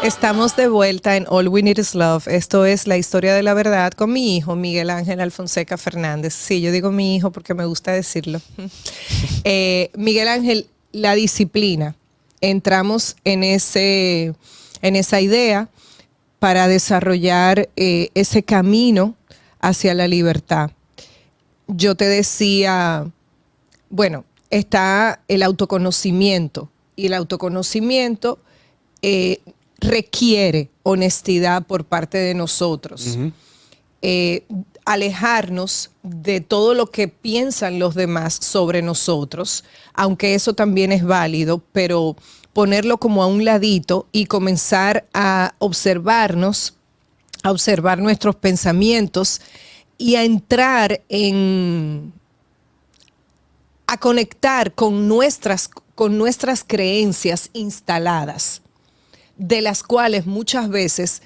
Estamos de vuelta en All We Need Is Love. Esto es la historia de la verdad con mi hijo, Miguel Ángel Alfonseca Fernández. Sí, yo digo mi hijo porque me gusta decirlo. Miguel Ángel, la disciplina. Entramos en esa idea para desarrollar ese camino hacia la libertad. Yo te decía, bueno, está el autoconocimiento y el autoconocimiento requiere honestidad por parte de nosotros. Alejarnos de todo lo que piensan los demás sobre nosotros, aunque eso también es válido, pero ponerlo como a un ladito y comenzar a observarnos, a observar nuestros pensamientos y a entrar a conectar con nuestras creencias instaladas, de las cuales muchas veces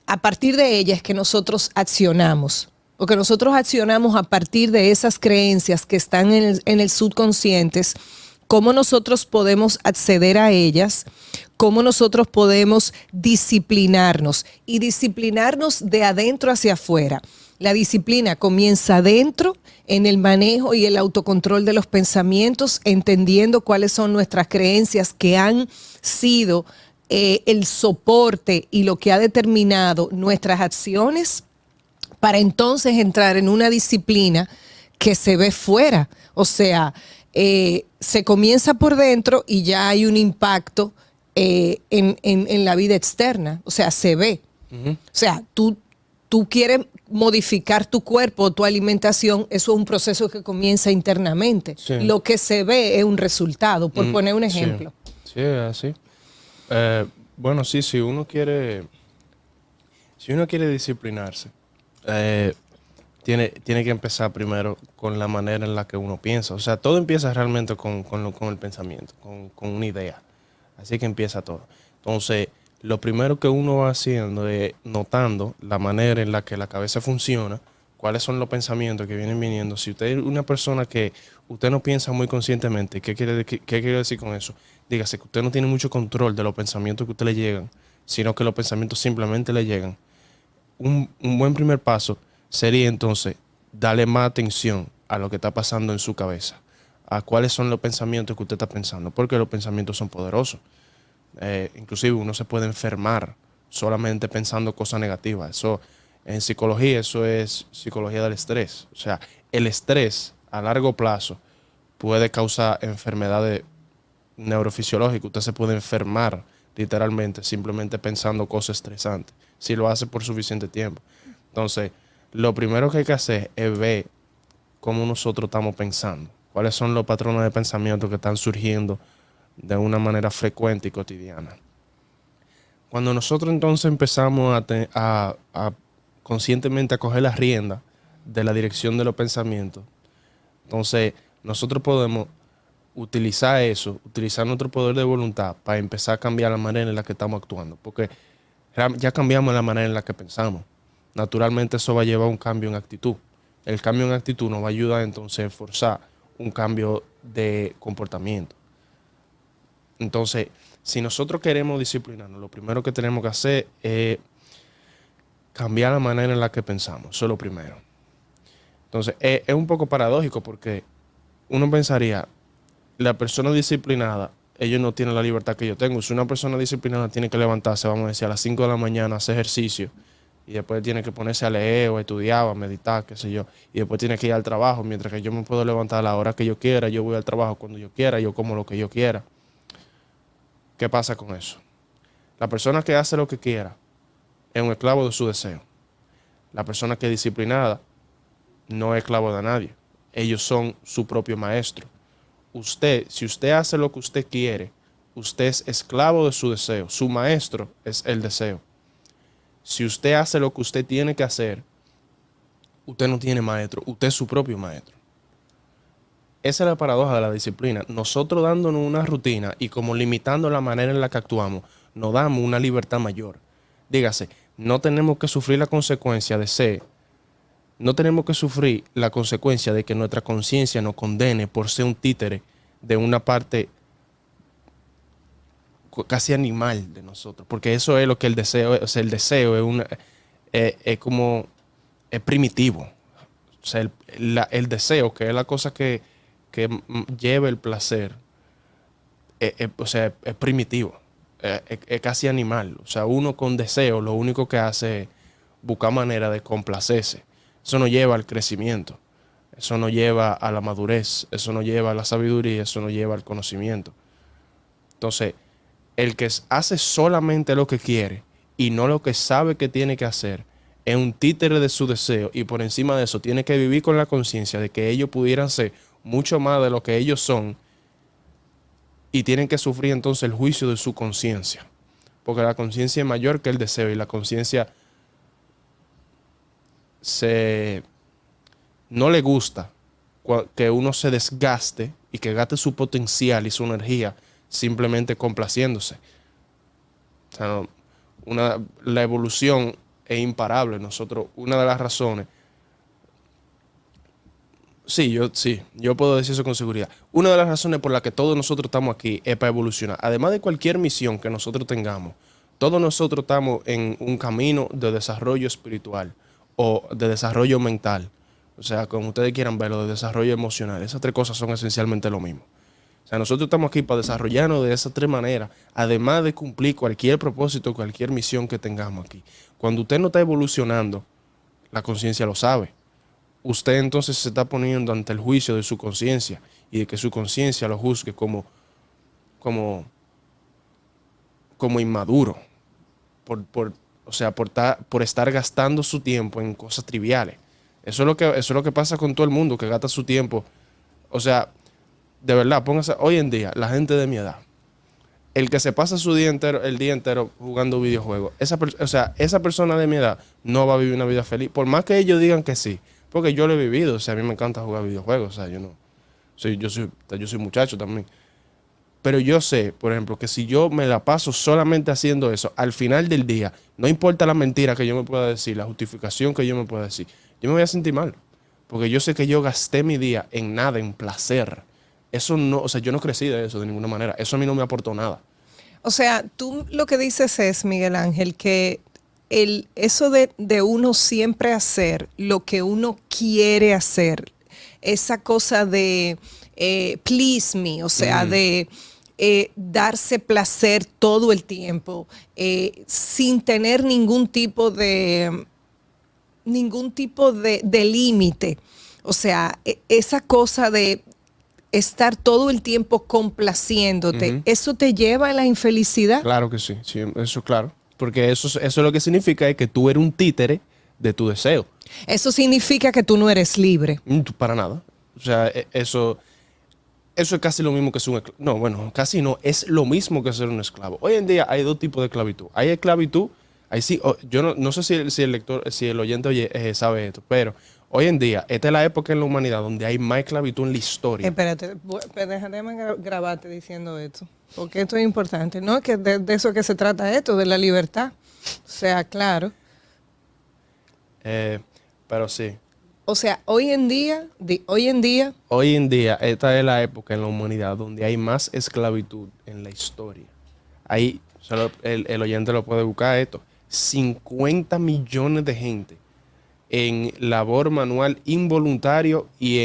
a partir de ellas es que nosotros accionamos, o que nosotros accionamos a partir de esas creencias que están en el subconsciente, cómo nosotros podemos acceder a ellas, cómo nosotros podemos disciplinarnos y disciplinarnos de adentro hacia afuera. La disciplina comienza adentro, en el manejo y el autocontrol de los pensamientos, entendiendo cuáles son nuestras creencias que han sido el soporte y lo que ha determinado nuestras acciones, para entonces entrar en una disciplina que se ve fuera. O sea, se comienza por dentro y ya hay un impacto en la vida externa. O sea, se ve. O sea, tú quieres modificar tu cuerpo, tu alimentación, eso es un proceso que comienza internamente. Sí. Lo que se ve es un resultado, por poner un ejemplo. Sí, es así. Bueno, sí, si uno quiere disciplinarse, tiene que empezar primero con la manera en la que uno piensa. O sea, todo empieza realmente con el pensamiento, con una idea. Así que empieza todo. Entonces, lo primero que uno va haciendo es notando la manera en la que la cabeza funciona, cuáles son los pensamientos que vienen viniendo. Si usted es una persona que usted no piensa muy conscientemente, ¿qué quiere decir con eso? Dígase que usted no tiene mucho control de los pensamientos que a usted le llegan, sino que los pensamientos simplemente le llegan. Un buen primer paso sería entonces darle más atención a lo que está pasando en su cabeza, a cuáles son los pensamientos que usted está pensando, porque los pensamientos son poderosos. Inclusive uno se puede enfermar solamente pensando cosas negativas. Eso, en psicología, eso es psicología del estrés. O sea, el estrés a largo plazo puede causar enfermedades neurofisiológicas. Usted se puede enfermar literalmente simplemente pensando cosas estresantes, si lo hace por suficiente tiempo. Entonces, lo primero que hay que hacer es ver cómo nosotros estamos pensando, cuáles son los patrones de pensamiento que están surgiendo de una manera frecuente y cotidiana. Cuando nosotros entonces empezamos a conscientemente a coger la rienda de la dirección de los pensamientos, entonces nosotros podemos utilizar nuestro poder de voluntad para empezar a cambiar la manera en la que estamos actuando, porque ya cambiamos la manera en la que pensamos. Naturalmente eso va a llevar a un cambio en actitud. El cambio en actitud nos va a ayudar entonces a forzar un cambio de comportamiento. Entonces, si nosotros queremos disciplinarnos, lo primero que tenemos que hacer es cambiar la manera en la que pensamos. Eso es lo primero. Entonces, es un poco paradójico porque uno pensaría, la persona disciplinada, ellos no tienen la libertad que yo tengo. Si una persona disciplinada tiene que levantarse, vamos a decir, a las 5 de la mañana, hacer ejercicio, y después tiene que ponerse a leer o a estudiar o a meditar, qué sé yo, y después tiene que ir al trabajo, mientras que yo me puedo levantar a la hora que yo quiera, yo voy al trabajo cuando yo quiera, yo como lo que yo quiera. ¿Qué pasa con eso? La persona que hace lo que quiera es un esclavo de su deseo. La persona que es disciplinada no es esclavo de nadie. Ellos son su propio maestro. Si usted hace lo que usted quiere, usted es esclavo de su deseo. Su maestro es el deseo. Si usted hace lo que usted tiene que hacer, usted no tiene maestro, usted es su propio maestro. Esa es la paradoja de la disciplina. Nosotros dándonos una rutina y como limitando la manera en la que actuamos, nos damos una libertad mayor. Dígase, no tenemos que sufrir la consecuencia de ser, no tenemos que sufrir la consecuencia de que nuestra conciencia nos condene por ser un títere de una parte casi animal de nosotros, porque eso es lo que el deseo es. O sea, el deseo es como, es primitivo. O sea, el deseo, que es la cosa que lleva el placer, o sea, es primitivo, es casi animal. O sea, uno con deseo lo único que hace es buscar manera de complacerse. Eso no lleva al crecimiento, eso no lleva a la madurez, eso no lleva a la sabiduría, eso no lleva al conocimiento. Entonces, el que hace solamente lo que quiere y no lo que sabe que tiene que hacer, es un títere de su deseo, y por encima de eso tiene que vivir con la conciencia de que ellos pudieran ser mucho más de lo que ellos son, y tienen que sufrir entonces el juicio de su conciencia, porque la conciencia es mayor que el deseo, y la conciencia no le gusta que uno se desgaste y que gaste su potencial y su energía simplemente complaciéndose. O sea, la evolución es imparable. Nosotros, una de las razones, yo puedo decir eso con seguridad. Una de las razones por las que todos nosotros estamos aquí es para evolucionar. Además de cualquier misión que nosotros tengamos, todos nosotros estamos en un camino de desarrollo espiritual o de desarrollo mental. O sea, como ustedes quieran verlo, de desarrollo emocional. Esas tres cosas son esencialmente lo mismo. O sea, nosotros estamos aquí para desarrollarnos de esas tres maneras, además de cumplir cualquier propósito, cualquier misión que tengamos aquí. Cuando usted no está evolucionando, la conciencia lo sabe. Usted entonces se está poniendo ante el juicio de su conciencia, y de que su conciencia lo juzgue como inmaduro, o sea, por estar gastando su tiempo en cosas triviales. Eso es lo que pasa con todo el mundo que gasta su tiempo. O sea, de verdad, póngase, hoy en día, la gente de mi edad, el que se pasa el día entero jugando videojuegos, esa persona de mi edad no va a vivir una vida feliz, por más que ellos digan que sí, porque yo lo he vivido. O sea, a mí me encanta jugar videojuegos. O sea, yo soy muchacho también. Pero yo sé, por ejemplo, que si yo me la paso solamente haciendo eso, al final del día, no importa la mentira que yo me pueda decir, la justificación que yo me pueda decir, yo me voy a sentir mal. Porque yo sé que yo gasté mi día en nada, en placer. Eso no, o sea, yo no crecí de eso de ninguna manera. Eso a mí no me aportó nada. O sea, tú lo que dices es, Miguel Ángel, que eso de uno siempre hacer lo que uno quiere hacer, esa cosa de please me, o sea, de darse placer todo el tiempo, sin tener ningún tipo de límite. O sea, esa cosa de estar todo el tiempo complaciéndote, ¿eso te lleva a la infelicidad? Claro que sí, eso claro. Porque eso lo que significa es que tú eres un títere de tu deseo. Eso significa que tú no eres libre. Para nada. O sea, eso es casi lo mismo que ser un esclavo. No, bueno, casi no. Es lo mismo que ser un esclavo. Hoy en día hay dos tipos de esclavitud. Hay esclavitud, yo no sé si el oyente sabe esto, pero hoy en día, esta es la época en la humanidad donde hay más esclavitud en la historia. Espérate, déjame grabarte diciendo esto, porque esto es importante, ¿no? Que de eso que se trata esto, de la libertad. O sea, claro. Pero sí. O sea, hoy en día, esta es la época en la humanidad donde hay más esclavitud en la historia. Ahí, el oyente lo puede buscar esto. 50 millones de gente en labor manual involuntario y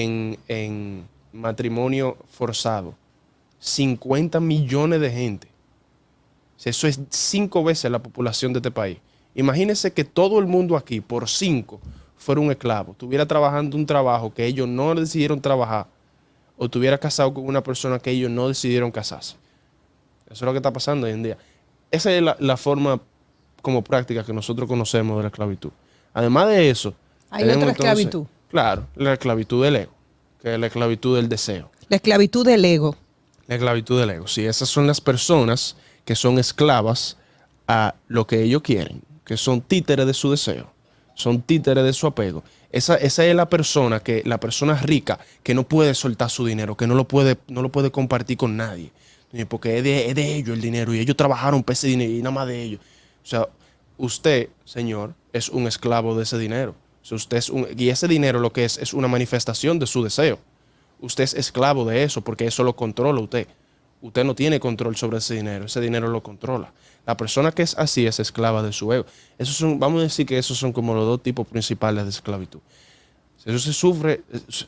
en matrimonio forzado. 50 millones de gente. O sea, eso es 5 veces la población de este país. Imagínense que todo el mundo aquí, por 5, fuera un esclavo, estuviera trabajando un trabajo que ellos no decidieron trabajar, o estuviera casado con una persona que ellos no decidieron casarse. Eso es lo que está pasando hoy en día. Esa es la forma como práctica que nosotros conocemos de la esclavitud. Además de eso, hay otra esclavitud. Claro, la esclavitud del ego, que es la esclavitud del deseo. La esclavitud del ego. La esclavitud del ego. Sí, esas son las personas que son esclavas a lo que ellos quieren, que son títeres de su deseo. Son títeres de su apego. Esa es la persona rica que no puede soltar su dinero, que no lo puede compartir con nadie. Porque es de ellos el dinero, y ellos trabajaron para ese dinero y nada más de ellos. O sea, usted, señor, es un esclavo de ese dinero. O sea, y ese dinero lo que es una manifestación de su deseo. Usted es esclavo de eso porque eso lo controla usted. usted no tiene control sobre ese dinero lo controla. La persona que es así es esclava de su ego. Esos son, vamos a decir que esos son como los dos tipos principales de esclavitud. Eso se sufre,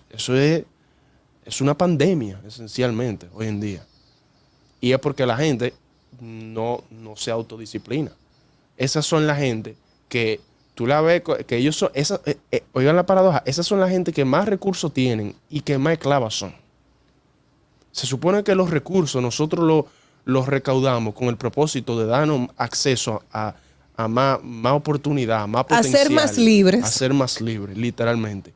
eso es una pandemia, esencialmente, hoy en día. Y es porque la gente no se autodisciplina. Esas son la gente que tú la ves, que ellos son, oigan la paradoja, esas son la gente que más recursos tienen y que más esclavas son. Se supone que los recursos nosotros los recaudamos con el propósito de darnos acceso a más oportunidad, más potencial. A ser más libres. A ser más libres, literalmente.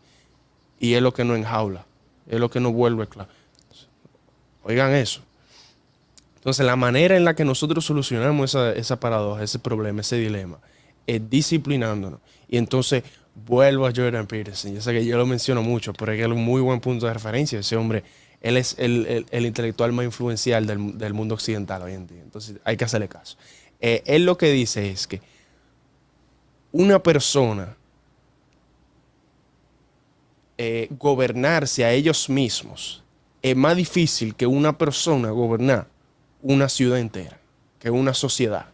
Y es lo que nos enjaula, es lo que nos vuelve esclavos. Oigan eso. Entonces, la manera en la que nosotros solucionamos esa paradoja, ese problema, ese dilema, es disciplinándonos. Y entonces, vuelvo a Jordan Peterson. Yo sé que yo lo menciono mucho, pero es que es un muy buen punto de referencia. Ese hombre, él es el intelectual más influencial del mundo occidental hoy en día. Entonces, hay que hacerle caso. Él lo que dice es que una persona gobernarse a ellos mismos es más difícil que una persona gobernar una ciudad entera, que una sociedad.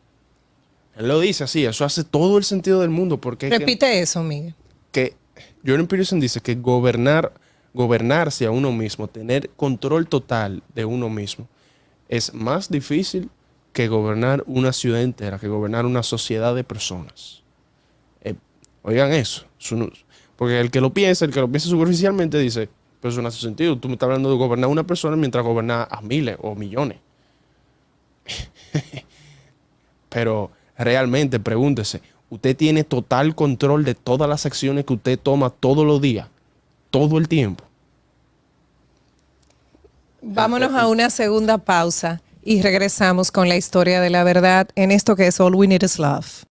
Él lo dice así, eso hace todo el sentido del mundo. Porque repite eso, Miguel. Que Jordan Peterson dice que gobernarse a uno mismo, tener control total de uno mismo, es más difícil que gobernar una ciudad entera, que gobernar una sociedad de personas. Oigan eso. Porque el que lo piensa superficialmente dice, pero eso no hace sentido. Tú me estás hablando de gobernar a una persona mientras gobernar a miles o millones. Pero realmente pregúntese, usted tiene total control de todas las acciones que usted toma todos los días, todo el tiempo. Vámonos a una segunda pausa y regresamos con la historia de la verdad en esto que es All We Need Is Love.